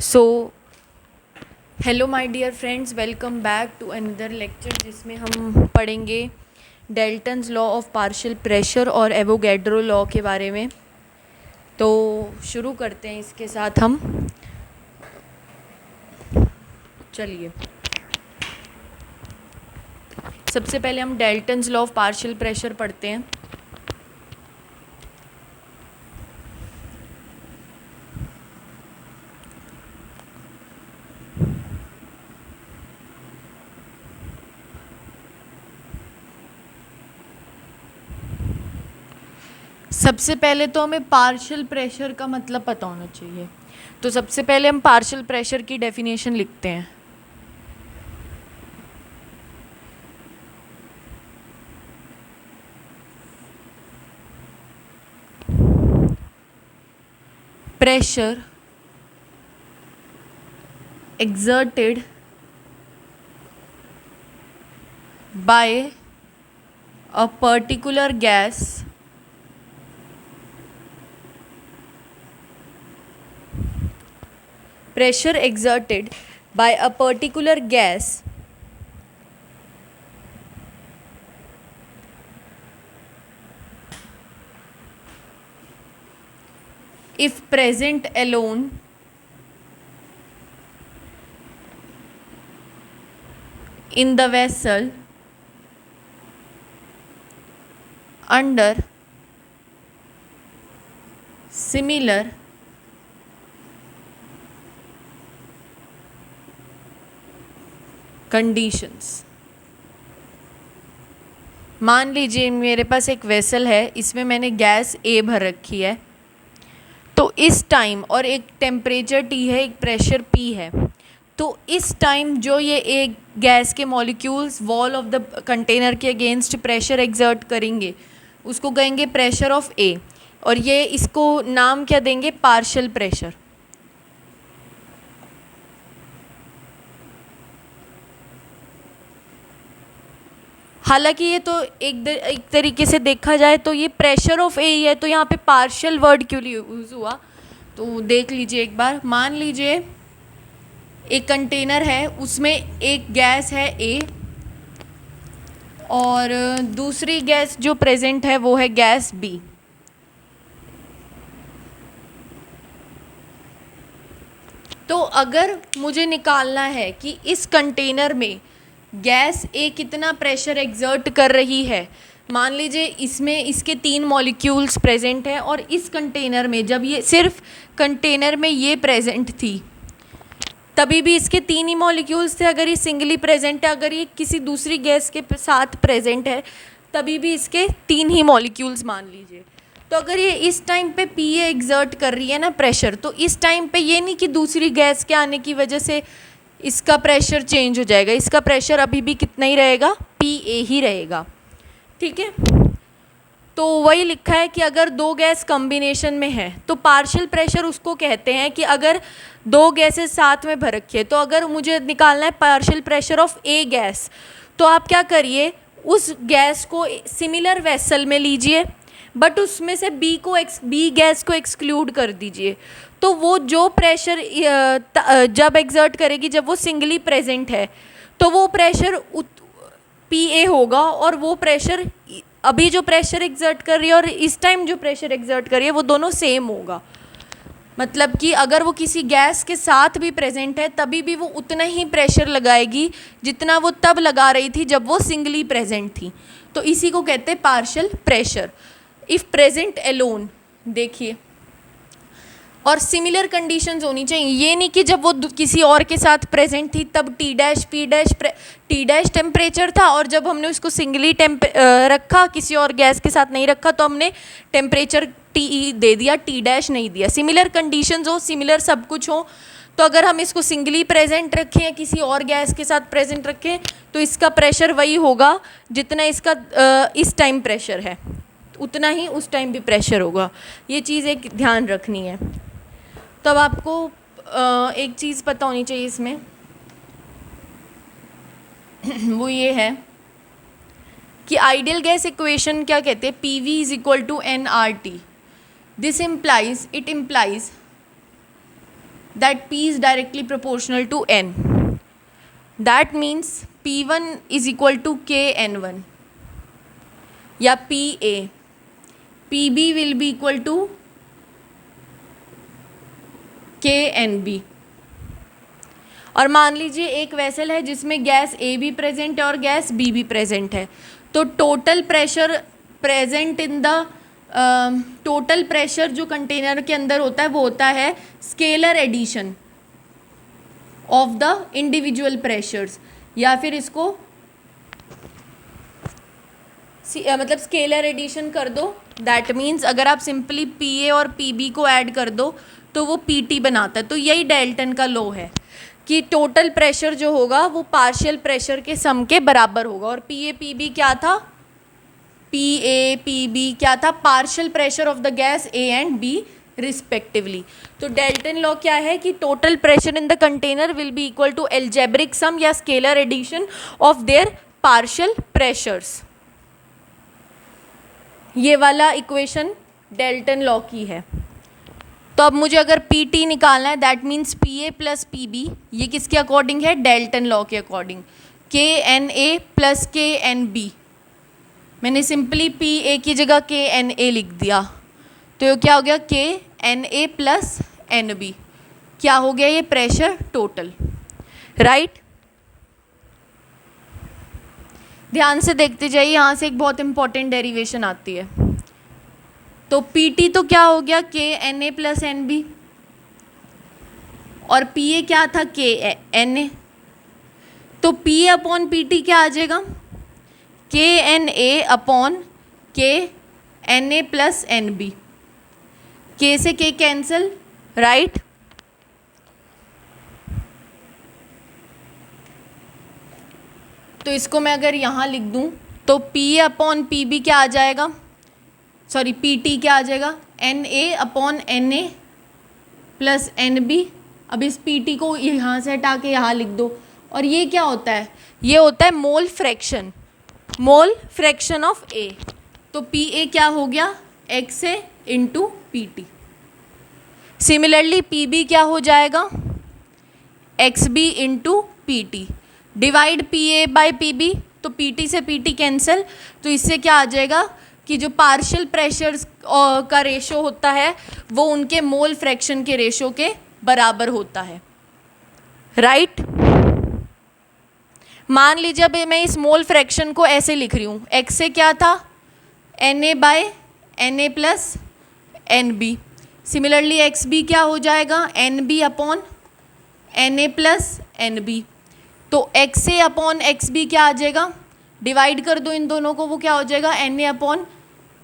So hello my dear friends, welcome back to another lecture जिसमें हम पढ़ेंगे Dalton's law of partial pressure और Avogadro law के बारे में। तो शुरू करते हैं इसके साथ हम। चलिए, सबसे पहले हम Dalton's law of partial pressure पढ़ते हैं। सबसे पहले तो हमें पार्शियल प्रेशर का मतलब पता होना चाहिए। तो सबसे पहले हम पार्शियल प्रेशर की डेफिनेशन लिखते हैं। Pressure exerted by a particular gas pressure exerted by a particular gas if present alone in the vessel under similar conditions। मान लीजिए मेरे पास एक वेसल है, इसमें मैंने गैस ए भर रखी है। तो इस टाइम, और एक टेम्परेचर टी है, एक प्रेशर पी है। तो इस टाइम जो ये एक गैस के molecules wall of the container के अगेंस्ट प्रेशर एक्सर्ट करेंगे, उसको कहेंगे प्रेशर ऑफ ए। और ये इसको नाम क्या देंगे? Partial pressure. हालांकि ये तो एक तरीके से देखा जाए तो ये प्रेशर ऑफ ए ही है, तो यहाँ पे पार्शियल वर्ड क्यों यूज़ हुआ? तो देख लीजिए एक बार। मान लीजिए एक कंटेनर है, उसमें एक गैस है ए, और दूसरी गैस जो प्रेजेंट है वो है गैस बी। तो अगर मुझे निकालना है कि इस कंटेनर में गैस ए कितना प्रेशर एक्सर्ट कर रही है, मान लीजिए इसमें इसके 3 मॉलिक्यूल्स प्रेजेंट हैं, और इस कंटेनर में जब ये सिर्फ कंटेनर में ये प्रेजेंट थी तभी भी इसके 3 ही मॉलिक्यूल्स थे। अगर ये सिंगली प्रेजेंट है, अगर ये किसी दूसरी गैस के साथ प्रेजेंट है तभी भी इसके 3 ही मॉलिक्यूल्स मान लीजिए। तो अगर ये इस टाइम पे पी ए एग्जर्ट कर रही है ना प्रेशर, तो इस टाइम पे ये नहीं कि दूसरी गैस के आने की वजह से इसका प्रेशर चेंज हो जाएगा। इसका प्रेशर अभी भी कितना ही रहेगा? पी ए ही रहेगा। ठीक है, तो वही लिखा है कि अगर 2 गैस कॉम्बिनेशन में है तो पार्शियल प्रेशर उसको कहते हैं कि अगर 2 गैसेस साथ में भर रखी है। तो अगर मुझे निकालना है partial pressure of A gas, तो आप क्या करिए, उस गैस को सिमिलर वेसल में लीजिए, बट उसमें से बी गैस को एक्सक्लूड कर दीजिए। तो वो जो प्रेशर जब एक्सर्ट करेगी, जब वो सिंगली प्रेजेंट है, तो वो प्रेशर पी ए होगा, और वो प्रेशर अभी जो प्रेशर एक्सर्ट कर रही है और इस टाइम जो प्रेशर एक्सर्ट कर रही है वो दोनों सेम होगा। मतलब कि अगर वो किसी गैस के साथ भी प्रेजेंट है तभी भी वो उतना ही प्रेशर लगाएगी जितना वो तब लगा रही थी जब वो सिंगली प्रेजेंट थी। तो इसी को कहते हैं partial pressure if present alone. देखिए, और सिमिलर कंडीशंस होनी चाहिए। ये नहीं कि जब वो किसी और के साथ प्रेजेंट थी तब टी डैश टेम्परेचर था, और जब हमने उसको सिंगली रखा, किसी और गैस के साथ नहीं रखा, तो हमने टेम्परेचर टी दे दिया, टी डैश नहीं दिया। सिमिलर कंडीशंस हो, सिमिलर सब कुछ हो, तो अगर हम इसको सिंगली प्रेजेंट रखें या किसी और गैस के साथ प्रेजेंट रखें तो इसका प्रेशर वही होगा जितना इसका इस टाइम प्रेशर है, उतना ही उस टाइम भी प्रेशर होगा। ये चीज़ एक ध्यान रखनी है। तो अब आपको एक चीज़ पता होनी चाहिए इसमें वो ये है कि आइडियल गैस इक्वेशन क्या कहते हैं? P V is equal to N R T. This implies that P is directly proportional to N. That means P1 is equal to KN1 या PA. PB will be equal to KNB. और मान लीजिए एक vessel है जिसमें gas A भी present है और गैस B भी प्रेजेंट है, तो total pressure present in the total pressure जो कंटेनर के अंदर होता है वो होता है scalar addition of the individual pressures, या फिर इसको मतलब स्केलर एडिशन कर दो. दैट मीन्स अगर आप सिंपली PA और PB को ऐड कर दो तो वो PT बनाता है. तो यही डेल्टन का लॉ है कि टोटल प्रेशर जो होगा वो पार्शियल प्रेशर के सम के बराबर होगा. और PA PB क्या था, PA PB क्या था, partial pressure of the gas A and B respectively. तो डेल्टन लॉ क्या है कि total pressure in the container will be equal to algebraic sum या scalar addition of their partial pressures. ये वाला इक्वेशन डेल्टन लॉ की है. तो अब मुझे अगर PT निकालना है, that means PA plus PB, ये किसके अकॉर्डिंग है, डेल्टन लॉ के अकॉर्डिंग. KNA प्लस KNB, मैंने सिंपली PA की जगह KNA लिख दिया, तो ये क्या हो गया KNA प्लस NB. क्या हो गया ये प्रेशर टोटल, राइट. ध्यान से देखते जाइए, यहाँ से एक बहुत इंपॉर्टेंट डेरिवेशन आती है. तो PT तो क्या हो गया KNA प्लस NB, और PA क्या था KNA. तो PA अपॉन PT क्या आ जाएगा, KNA upon KNA plus NB. K से K कैंसिल, राइट. तो इसको मैं अगर यहाँ लिख दूँ तो PA अपॉन PB क्या आ जाएगा, सॉरी PT क्या आ जाएगा, NA upon NA plus NB. अब इस PT को यहाँ से हटा के यहाँ लिख दो. और ये क्या होता है, ये होता है मोल फ्रैक्शन ऑफ A. तो PA क्या हो गया XA into PT. Similarly PB क्या हो जाएगा XB into PT. Divide PA by PB, तो PT से PT कैंसिल. तो इससे क्या आ जाएगा कि जो पार्शियल प्रेशर्स का रेशो होता है वो उनके मोल फ्रैक्शन के रेशो के बराबर होता है, राइट. मान लीजिए अब मैं इस मोल फ्रैक्शन को ऐसे लिख रही हूँ, X से क्या था NA by NA plus NB. Similarly XB क्या हो जाएगा NB upon NA plus NB. तो XA अपॉन XB क्या आ जाएगा, डिवाइड कर दो इन दोनों को, वो क्या हो जाएगा NA अपॉन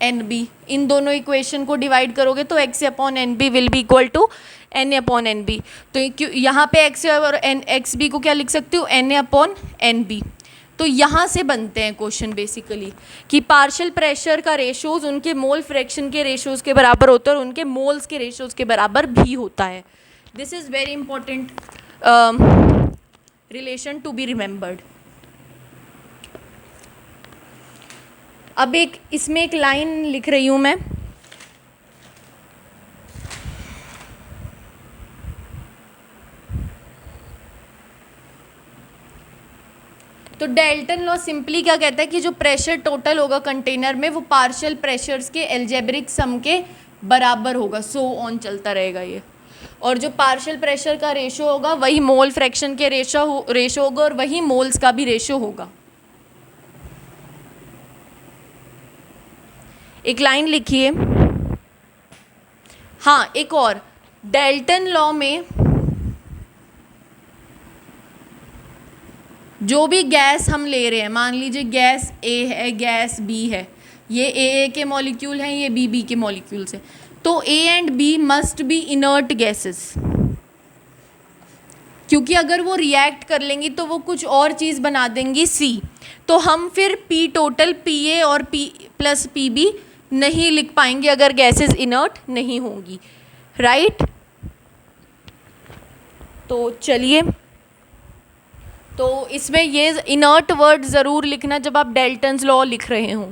NB. इन दोनों इक्वेशन को डिवाइड करोगे तो XA upon NB will be equal to NA upon NB. तो यहाँ पे XA और XB को क्या लिख सकती हूँ NA अपॉन NB. तो यहाँ से बनते हैं क्वेश्चन बेसिकली कि पार्शियल प्रेशर का रेशोज़ उनके मोल फ्रैक्शन के रेशोज़ के बराबर होता है और उनके मोल्स के रेशोज़ के बराबर भी होता है. This is very important relation to be remembered. अब इसमें एक लाइन लिख रही हूँ मैं. तो डेल्टन लॉ सिंपली क्या कहता है कि जो प्रेशर टोटल होगा कंटेनर में वो पार्शियल प्रेशर्स के एल्जेब्रिक सम के बराबर होगा. सो ऑन चलता रहेगा ये. और जो पार्शियल प्रेशर का रेशो होगा वही मोल फ्रैक्शन के रेशो होगा और वही मोल्स का भी रेशो होगा. एक लाइन लिखिए. हाँ, एक और डेल्टन लॉ में जो भी गैस हम ले रहे हैं, मान लीजिए गैस A है, गैस B है, ये AA के मॉलिक्यूल हैं, ये BB के मॉलिक्यूल्स हैं. तो A and B must be inert gases, क्योंकि अगर वो रिएक्ट कर लेंगी तो वो कुछ और चीज़ बना देंगी C. तो हम फिर P टोटल PA और P प्लस PB नहीं लिख पाएंगे अगर गैसेस इनर्ट नहीं होंगी, राइट. तो चलिए, तो इसमें ये इनर्ट वर्ड ज़रूर लिखना जब आप डेल्टन्स लॉ लिख रहे हों.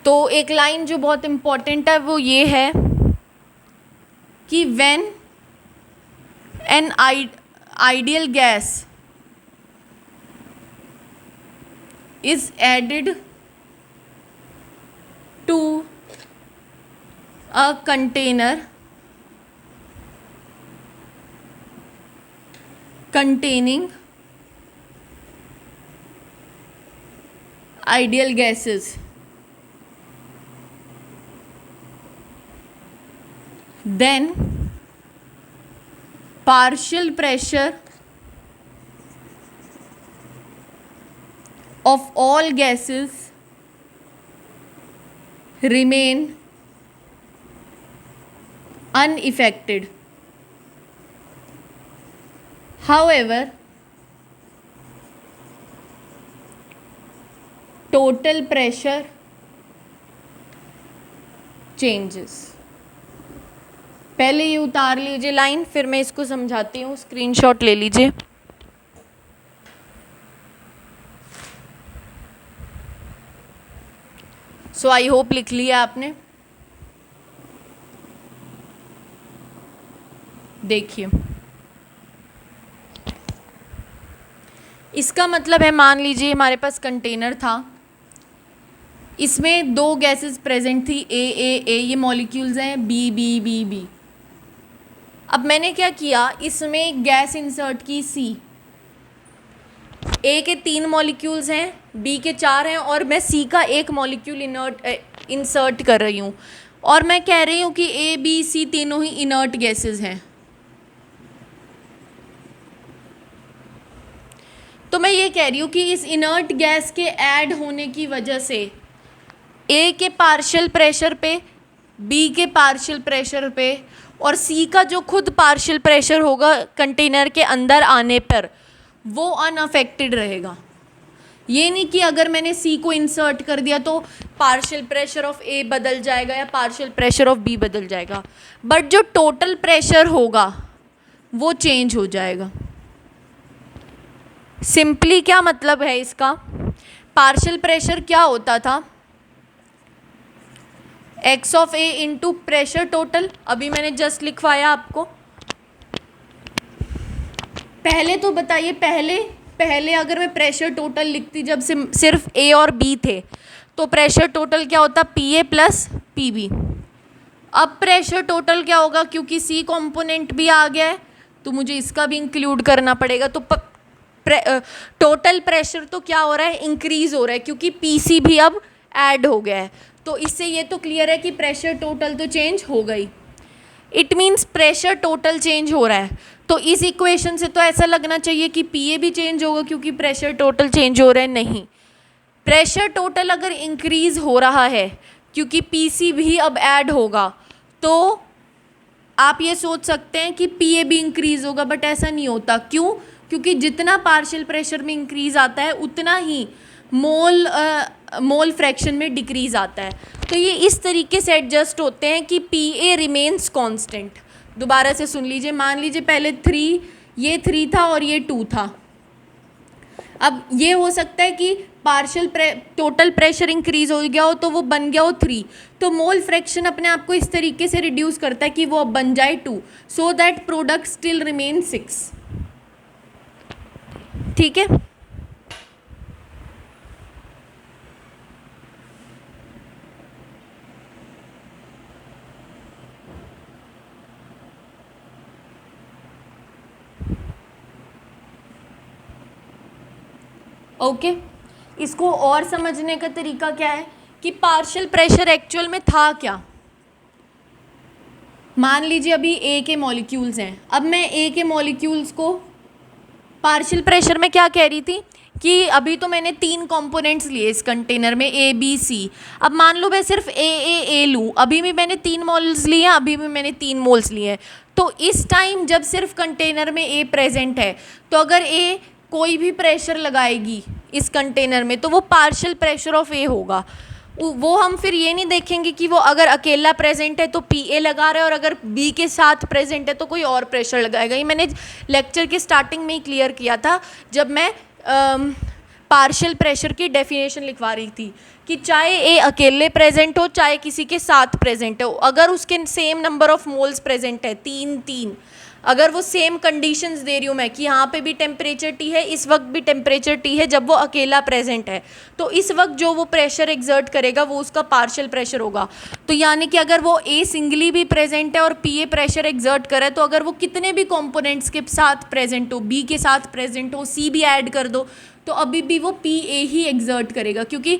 तो एक लाइन जो बहुत इम्पॉर्टेंट है वो ये है कि when an ideal gas is added to a container containing ideal gases, then partial pressure of all gases remain unaffected. However, total pressure changes. पहले ये उतार लीजिए लाइन, फिर मैं इसको समझाती हूँ, स्क्रीनशॉट ले लीजिए. सो आई होप लिख लिया आपने. देखिए, इसका मतलब है, मान लीजिए हमारे पास कंटेनर था, इसमें दो गैसेस प्रेजेंट थी, ए, ये मॉलिक्यूल्स हैं, बी बी बी बी. अब मैंने क्या किया, इसमें गैस इंसर्ट की सी. ए के 3 मॉलिक्यूल्स हैं, बी के 4 हैं, और मैं सी का एक मॉलिक्यूल इंसर्ट कर रही हूँ. और मैं कह रही हूँ कि ए बी सी तीनों ही इनर्ट गैसेस हैं. तो मैं ये कह रही हूँ कि इस इनर्ट गैस के ऐड होने की वजह से ए के पार्शियल प्रेशर पे, बी के पार्शियल प्रेशर पे और सी का जो खुद पार्शियल प्रेशर होगा कंटेनर के अंदर आने पर, वो अनअफेक्टेड रहेगा. ये नहीं कि अगर मैंने सी को इंसर्ट कर दिया तो पार्शियल प्रेशर ऑफ ए बदल जाएगा या पार्शियल प्रेशर ऑफ बी बदल जाएगा, बट जो टोटल प्रेशर होगा वो चेंज हो जाएगा. सिंपली क्या मतलब है इसका, पार्शियल प्रेशर क्या होता था, x of A into pressure total. अभी मैंने जस्ट लिखवाया आपको. पहले तो बताइए, पहले अगर मैं प्रेशर टोटल लिखती जब से सिर्फ ए और बी थे, तो प्रेशर टोटल क्या होता, P A plus P B. अब प्रेशर टोटल क्या होगा, क्योंकि सी कंपोनेंट भी आ गया है तो मुझे इसका भी इंक्लूड करना पड़ेगा. तो टोटल प्रेशर तो क्या हो रहा है, इंक्रीज हो रहा है, क्योंकि पी सी भी अब ऐड हो गया है. तो इससे ये तो क्लियर है कि प्रेशर टोटल तो चेंज हो गई. It means pressure total change हो रहा है. तो इस इक्वेशन से तो ऐसा लगना चाहिए कि पी ए भी चेंज होगा क्योंकि प्रेशर टोटल चेंज हो रहा है. नहीं, प्रेशर टोटल अगर इंक्रीज हो रहा है क्योंकि पी सी भी अब ऐड होगा, तो आप ये सोच सकते हैं कि पी ए भी इंक्रीज होगा, बट ऐसा नहीं होता. क्यों? क्योंकि जितना पार्शियल प्रेशर में इंक्रीज आता है उतना ही मोल फ्रैक्शन में डिक्रीज आता है. तो ये इस तरीके से एडजस्ट होते हैं कि पी ए रिमेन्स कॉन्स्टेंट. दोबारा से सुन लीजिए, मान लीजिए पहले 3, ये 3 था और ये 2 था. अब ये हो सकता है कि टोटल प्रेशर इंक्रीज हो गया हो तो वो बन गया हो 3, तो मोल फ्रैक्शन अपने आप को इस तरीके से रिड्यूस करता है कि वो अब बन जाए 2, so that product still remain 6. ठीक है. ओके, इसको और समझने का तरीका क्या है कि पार्शियल प्रेशर एक्चुअल में था क्या. मान लीजिए अभी ए के मॉलिक्यूल्स हैं. अब मैं ए के मॉलिक्यूल्स को पार्शियल प्रेशर में क्या कह रही थी कि अभी तो मैंने 3 कंपोनेंट्स लिए इस कंटेनर में, ए बी सी. अब मान लो मैं सिर्फ ए लूँ, अभी भी मैंने 3 मोल्स लिए हैं, अभी भी मैंने 3 मोल्स लिए हैं. तो इस टाइम जब सिर्फ कंटेनर में ए प्रेजेंट है, तो अगर ए कोई भी प्रेशर लगाएगी इस कंटेनर में तो वो पार्शियल प्रेशर ऑफ ए होगा. वो हम फिर ये नहीं देखेंगे कि वो अगर अकेला प्रेजेंट है तो पी ए लगा रहा है और अगर बी के साथ प्रेजेंट है तो कोई और प्रेशर लगाएगा. ये मैंने लेक्चर के स्टार्टिंग में ही क्लियर किया था जब मैं पार्शियल प्रेशर की डेफिनेशन लिखवा रही थी कि चाहे ए अकेले प्रेजेंट हो चाहे किसी के साथ प्रेजेंट हो, अगर उसके same number of moles present है, 3 अगर वो सेम कंडीशंस दे रही हूँ मैं कि यहाँ पे भी टेम्परेचर टी है, इस वक्त भी टेम्परेचर टी है, जब वो अकेला प्रेजेंट है, तो इस वक्त जो वो प्रेशर एग्जर्ट करेगा वो उसका पार्शियल प्रेशर होगा। तो यानी कि अगर वो ए सिंगली भी प्रेजेंट है और पी ए प्रेशर एग्जर्ट करे, तो अगर वो कितने भी कॉम्पोनेंट्स के साथ प्रेजेंट हो, बी के साथ प्रेजेंट हो, सी भी ऐड कर दो, तो अभी भी वो पी ए ही एग्जर्ट करेगा, क्योंकि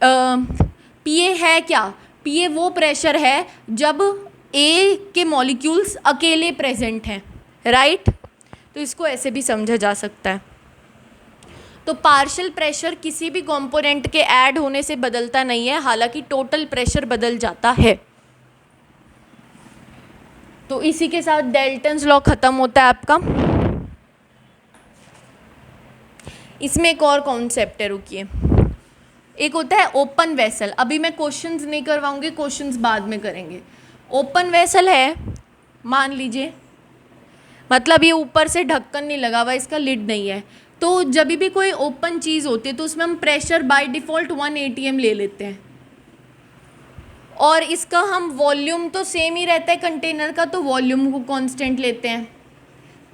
पी ए है क्या, पी ए वो प्रेशर है जब ए के मॉलिक्यूल्स अकेले प्रेजेंट हैं, राइट। तो इसको ऐसे भी समझा जा सकता है। तो पार्शियल प्रेशर किसी भी कंपोनेंट के ऐड होने से बदलता नहीं है, हालांकि टोटल प्रेशर बदल जाता है। तो इसी के साथ डाल्टन्स लॉ खत्म होता है आपका। इसमें एक और कॉन्सेप्ट है, रुकिए, एक होता है ओपन वेसल। अभी मैं क्वेश्चंस नहीं करवाऊंगी, क्वेश्चंस बाद में करेंगे। ओपन वेसल है, मान लीजिए, मतलब ये ऊपर से ढक्कन नहीं लगा हुआ, इसका लिड नहीं है, तो जब भी कोई ओपन चीज़ होती है तो उसमें हम प्रेशर बाय डिफ़ॉल्ट 1 atm ले लेते हैं, और इसका हम वॉल्यूम तो सेम ही रहता है कंटेनर का, तो वॉल्यूम को कांस्टेंट लेते हैं।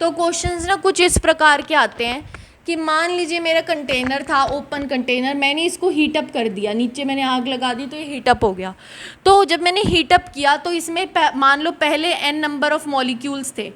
तो क्वेश्चंस ना कुछ इस प्रकार के आते हैं कि मान लीजिए मेरा कंटेनर था, ओपन कंटेनर, मैंने इसको हीटअप कर दिया, नीचे मैंने आग लगा दी तो ये हीटअप हो गया। तो जब मैंने हीटअप किया तो इसमें मान लो पहले n नंबर ऑफ़ मॉलिक्यूल्स थे,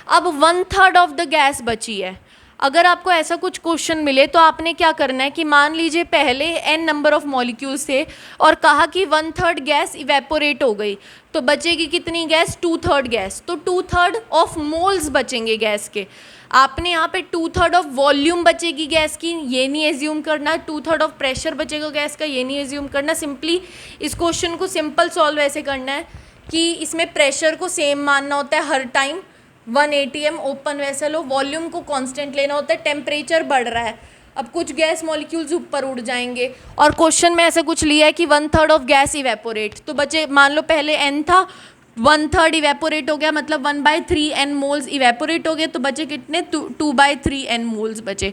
अब 1/3 ऑफ द गैस बची है। अगर आपको ऐसा कुछ क्वेश्चन मिले तो आपने क्या करना है कि मान लीजिए पहले n नंबर ऑफ़ मॉलिक्यूल्स थे और कहा कि 1/3 गैस इवेपोरेट हो गई, तो बचेगी कितनी गैस, 2/3 गैस। तो 2/3 ऑफ मोल्स बचेंगे गैस के। आपने यहाँ पे 2/3 ऑफ वॉल्यूम बचेगी गैस की, ये नहीं एज्यूम करना। 2/3 ऑफ प्रेशर बचेगा गैस का, ये नहीं एज्यूम करना। सिंपली इस क्वेश्चन को सिंपल सॉल्व ऐसे करना है कि इसमें प्रेशर को सेम मानना होता है हर टाइम, 1 atm ओपन वेसल हो, वॉल्यूम को कांस्टेंट लेना होता है, टेम्परेचर बढ़ रहा है, अब कुछ गैस मॉलिक्यूल्स ऊपर उड़ जाएंगे, और क्वेश्चन में ऐसा कुछ लिया है कि 1/3 ऑफ गैस इवेपोरेट, तो बचे, मान लो पहले n था, 1/3 इवेपोरेट हो गया, मतलब 1/3 n मोल्स इवेपोरेट हो गए, तो बचे कितने, 2/3 n मोल्स बचे।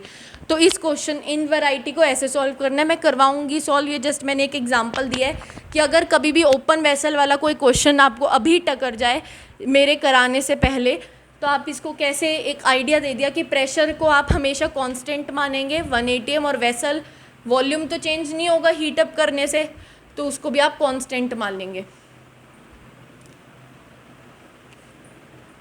तो इस क्वेश्चन इन वैरायटी को ऐसे सॉल्व करना है, मैं करवाऊंगी सॉल्व, ये जस्ट मैंने एक एग्जांपल दिया है कि अगर कभी भी ओपन वेसल वाला कोई क्वेश्चन आपको अभी टकर जाए मेरे कराने से पहले, तो आप इसको कैसे, एक आइडिया दे दिया कि प्रेशर को आप हमेशा कांस्टेंट मानेंगे 1 atm, और वेसल वॉल्यूम तो चेंज नहीं होगा हीटअप करने से, तो उसको भी आप कांस्टेंट मान लेंगे।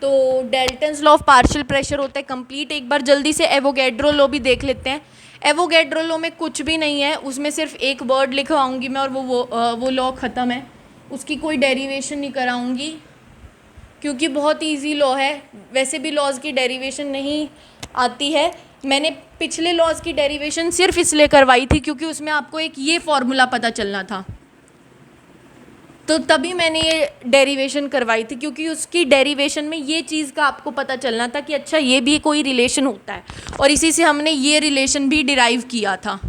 तो Dalton's law of partial pressure होता है कंप्लीट। एक बार जल्दी से एवोगैड्रो लॉ भी देख लेते हैं। एवोगैड्रो लॉ में कुछ भी नहीं है, उसमें सिर्फ एक वर्ड लिखवाऊंगी मैं और वो लॉ ख़त्म है, उसकी कोई डेरिवेशन नहीं कराऊंगी क्योंकि बहुत इजी लॉ है। वैसे भी लॉज की डेरिवेशन नहीं आती है, मैंने पिछले लॉज की डेरिवेशन सिर्फ इसलिए करवाई थी क्योंकि उसमें आपको एक ये फॉर्मूला पता चलना था, तो तभी मैंने ये डेरिवेशन करवाई थी, क्योंकि उसकी डेरिवेशन में ये चीज़ का आपको पता चलना था कि अच्छा ये भी कोई रिलेशन होता है, और इसी से हमने ये रिलेशन भी डिराइव किया था।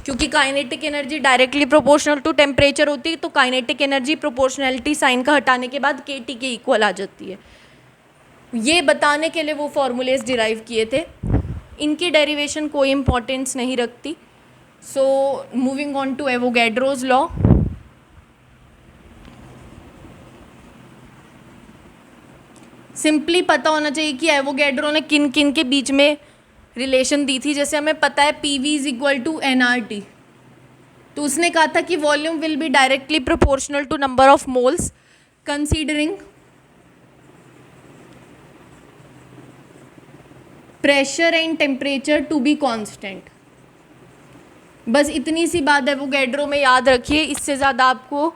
क्योंकि kinetic energy directly proportional to temperature होती है, तो काइनेटिक एनर्जी प्रोपोर्शनैलिटी साइन का हटाने के बाद KT के इक्वल आ जाती है। ये बताने के लिए वो फॉर्मूलेज डिराइव किए थे, इनकी डेरिवेशन कोई इम्पोर्टेंस नहीं रखती। So moving on to Avogadro's law. Simply पता होना चाहिए कि एवोगैड्रो ने किन किन के बीच में रिलेशन दी थी। जैसे हमें पता है PV is equal to nRT, तो उसने कहा था कि volume will be directly proportional to number of moles considering pressure and temperature to be constant. बस इतनी सी बात एवोगैड्रो में याद रखिए, इससे ज़्यादा आपको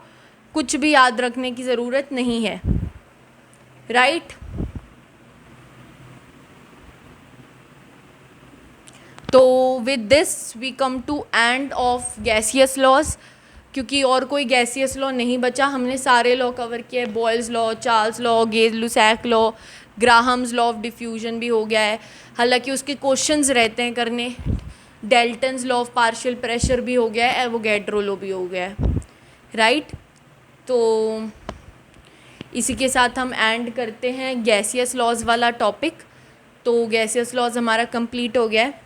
कुछ भी याद रखने की ज़रूरत नहीं है, राइट। तो with this we come to end of gaseous laws, क्योंकि और कोई गैसियस लॉ नहीं बचा, हमने सारे लॉ कवर किए। Boyle's law, Charles law, Gay Lussac law, Graham's law of diffusion भी हो गया है, हालांकि उसके क्वेश्चंस रहते हैं करने। Dalton's law of partial pressure भी हो गया है, एवोगैड्रो लॉ भी हो गया है, राइट। तो इसी के साथ हम एंड करते हैं गैसियस लॉज वाला टॉपिक। तो गैसियस लॉज हमारा कंप्लीट हो गया है।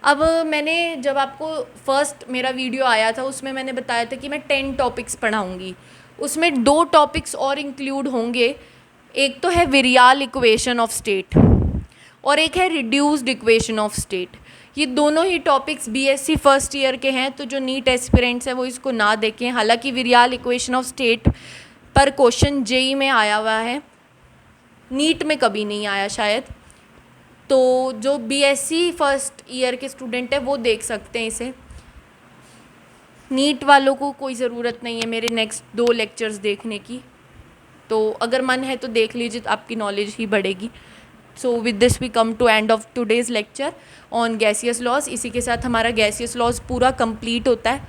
अब मैंने जब आपको फर्स्ट मेरा वीडियो आया था उसमें मैंने बताया था कि मैं 10 टॉपिक्स पढ़ाऊँगी, उसमें 2 टॉपिक्स और इंक्लूड होंगे। एक तो है विरियाल इक्वेशन ऑफ स्टेट और एक है रिड्यूस्ड इक्वेशन ऑफ स्टेट। ये दोनों ही टॉपिक्स बीएससी फर्स्ट ईयर के हैं, तो जो नीट एस्पिरेंट्स हैं वो इसको ना देखें। हालांकि विरियाल इक्वेशन ऑफ स्टेट पर क्वेश्चन जेई में आया हुआ है, नीट में कभी नहीं आया शायद। तो जो बीएससी फर्स्ट ईयर के स्टूडेंट है वो देख सकते हैं इसे। नीट वालों को कोई ज़रूरत नहीं है मेरे नेक्स्ट 2 लेक्चर्स देखने की, तो अगर मन है तो देख लीजिए, तो आपकी नॉलेज ही बढ़ेगी। So with this we come to end of today's lecture on gaseous laws. इसी के साथ हमारा गैसियस लॉज पूरा कंप्लीट होता है।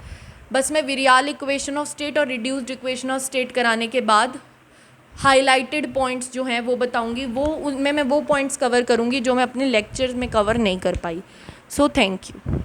बस मैं विरियाल इक्वेशन ऑफ स्टेट और रिड्यूस्ड इक्वेशन ऑफ स्टेट कराने के बाद हाइलाइटेड पॉइंट्स जो हैं वो बताऊंगी, वो उनमें मैं वो पॉइंट्स कवर करूंगी जो मैं अपने लेक्चर्स में कवर नहीं कर पाई। So thank you.